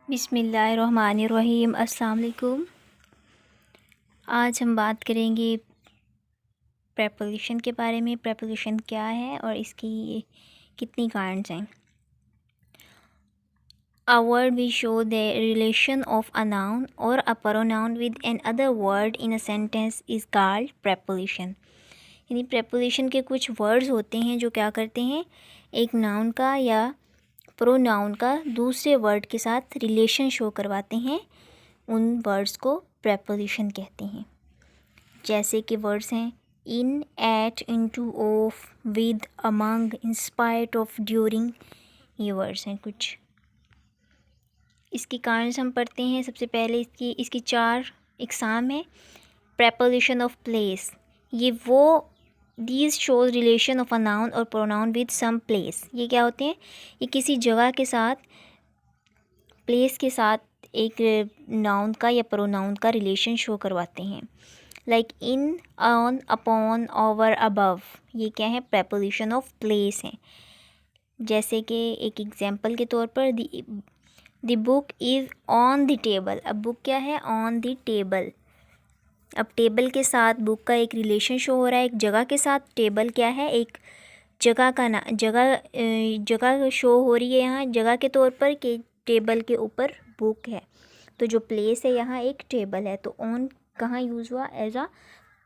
बिस्मिल्लाहिर्रहमानिर्रहीम। अस्सलाम वालेकुम। आज हम बात करेंगे प्रेपोजिशन के बारे में। प्रेपोजिशन क्या है और इसकी कितनी काइंड्स हैं। A word will show the relation of a noun or a pronoun with another word in a sentence is called preposition। यानी प्रेपोजिशन के कुछ वर्ड्स होते हैं जो क्या करते हैं, एक नाउन का या प्रोनाउन का दूसरे वर्ड के साथ रिलेशन शो करवाते हैं। उन वर्ड्स को प्रेपोजिशन कहते हैं। जैसे कि वर्ड्स हैं in, at, into, of, with, among, in spite of, during. ये वर्ड्स हैं कुछ। इसकी काइंड्स हम पढ़ते हैं। सबसे पहले इसकी 4 इकसाम है। प्रेपोजिशन ऑफ प्लेस, ये वो these shows relation of a noun और प्रोनाउन विद सम प्लेस। ये क्या होते हैं, ये किसी जगह के साथ, प्लेस के साथ एक नाउन का या प्रोनाउन का रिलेशन शो करवाते हैं। Like in, on, upon, over, above. ये क्या है, प्रेपोजिशन ऑफ प्लेस हैं। जैसे कि एक एग्जांपल के तौर पर the book is on the table. अब बुक क्या है, ऑन द टेबल। अब टेबल के साथ बुक का एक रिलेशन शो हो रहा है एक जगह के साथ। टेबल क्या है, एक जगह का जगह शो हो रही है यहाँ जगह के तौर पर कि टेबल के ऊपर बुक है। तो जो प्लेस है यहाँ एक टेबल है, तो ऑन कहाँ यूज़ हुआ, as a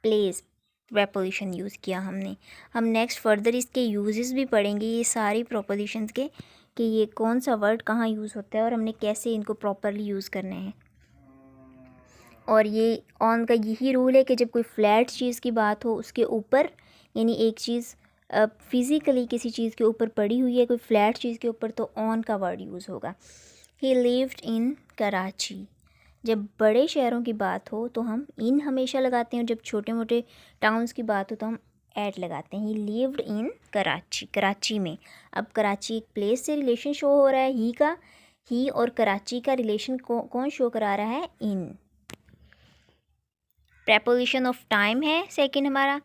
place preposition use किया हमने। हम नेक्स्ट फर्दर इसके यूजेस भी पढ़ेंगे, ये सारी प्रोपोजिशंस के, कि ये कौन सा वर्ड कहाँ यूज़ होता है और हमने कैसे इनको प्रॉपरली यूज़ करने हैं। और ये ऑन का यही रूल है कि जब कोई फ्लैट चीज़ की बात हो, उसके ऊपर, यानी एक चीज़ फिज़िकली किसी चीज़ के ऊपर पड़ी हुई है, कोई फ्लैट चीज़ के ऊपर, तो ऑन का वर्ड यूज़ होगा। ही लिव्ड इन कराची। जब बड़े शहरों की बात हो तो हम इन हमेशा लगाते हैं, और जब छोटे मोटे टाउन्स की बात हो तो हम एट लगाते हैं। ही लिव्ड इन कराची, कराची में। अब कराची एक प्लेस से रिलेशन शो हो रहा है, ही का, ही और कराची का रिलेशन कौन शो करा रहा है, इन। प्रेपोजिशन ऑफ टाइम है सेकंड हमारा।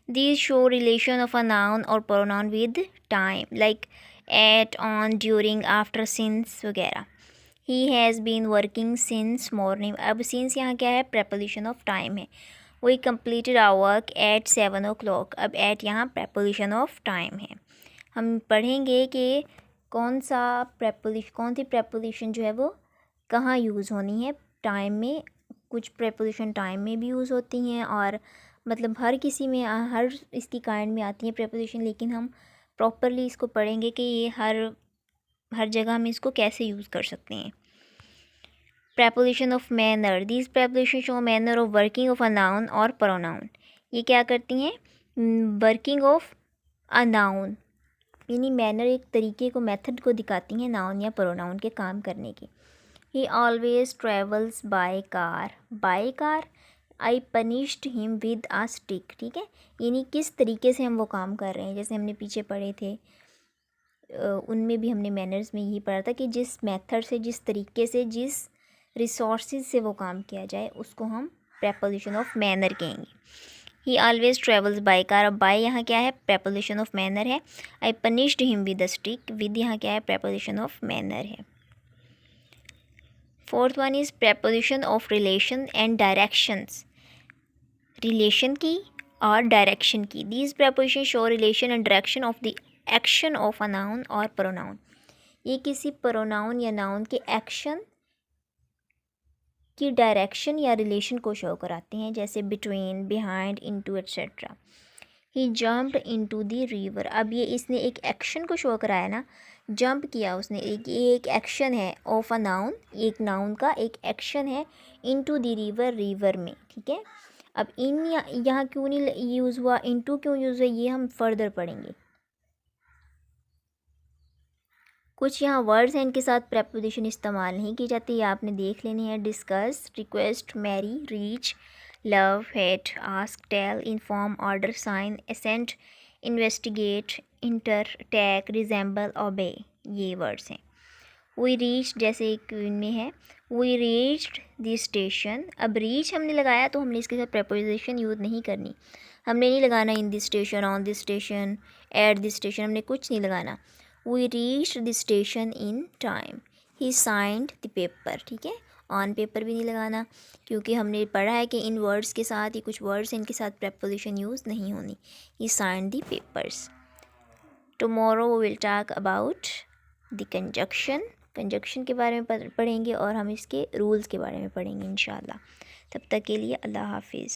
These show relation of a noun और pronoun with time, like at, on, during, after, since वगैरह। He has been working since morning. अब सिंस यहाँ क्या है, प्रेपोजिशन ऑफ टाइम है। We completed our work at 7 o'clock। अब eight यहाँ preposition of time है। हम पढ़ेंगे कि कौन सी प्रेपोजिशन जो है वो कहाँ यूज़ होनी है टाइम में। कुछ प्रेपोजिशन टाइम में भी यूज़ होती हैं, और मतलब हर किसी में, हर इसकी काइंड में आती हैं प्रेपोजिशन, लेकिन हम प्रॉपरली इसको पढ़ेंगे कि ये हर जगह हम इसको कैसे यूज़ कर सकते हैं। Preposition of manner, these preposition show manner of working of a noun और प्रोनाउन। ये क्या करती हैं, वर्किंग ऑफ अ नाउन, यानी मैनर एक तरीके को, मेथड को दिखाती हैं नाउन या प्रोनाउन के काम करने की। He always travels by car. By car, I punished him with a stick. ठीक है, यानी किस तरीके से हम वो काम कर रहे हैं। जैसे हमने पीछे पढ़े थे, उनमें भी हमने मैनर्स में यही पढ़ा था कि जिस मेथड से, जिस तरीके से, जिस रिसोर्सेज से वो काम किया जाए, उसको हम प्रेपोजिशन ऑफ मैनर कहेंगे। He always travels by car. अब बाय यहाँ क्या है, प्रेपोजिशन ऑफ मैनर है। I punished him with a stick, with यहाँ क्या है, प्रेपोजिशन ऑफ मैनर है। Fourth one is preposition of relation and directions. Relation की और डायरेक्शन की। These preposition show relation and direction of the action of a noun और pronoun. ये किसी प्रोनाउन या नाउन के एक्शन की डायरेक्शन या रिलेशन को शो कराते हैं, जैसे between, behind, into, etcetera. He jumped into the river. अब ये इसने एक एक्शन को शो कराया ना, जंप किया उसने, ये एक एक्शन है ऑफ अ नाउन, एक नाउन का एक एक्शन है, इनटू द रिवर, रिवर में। ठीक है, अब इन यहाँ क्यों नहीं यूज़ हुआ, इनटू क्यों यूज़ हुआ, ये हम फर्दर पढ़ेंगे। कुछ यहाँ वर्ड्स हैं, इनके साथ प्रेपोजिशन इस्तेमाल नहीं की जाती, ये आपने देख लेनी है। Discuss, request, marry, reach, love, hate, ask, tell, inform, order, sign, assent, investigate, enter, attack, resemble, obey. ये वर्ड्स हैं। वी रीच, जैसे एक इनमें है, वी रीच्ड द स्टेशन। अब रीच हमने लगाया तो हमने इसके साथ प्रेपोजिशन यूज़ नहीं करनी। हमने नहीं लगाना in the station, on the station, at the station, हमने कुछ नहीं लगाना। We reached the station in time. He signed the paper, ठीक है। ऑन पेपर भी नहीं लगाना, क्योंकि हमने पढ़ा है कि इन वर्ड्स के साथ ये कुछ वर्ड्स इनके साथ प्रेपोजिशन यूज़ नहीं होनी। He signed the papers. Tomorrow we will talk about the conjunction, conjunction के बारे में पढ़ेंगे और हम इसके रूल्स के बारे में पढ़ेंगे इंशाल्लाह। तब तक के लिए अल्लाह हाफिज़।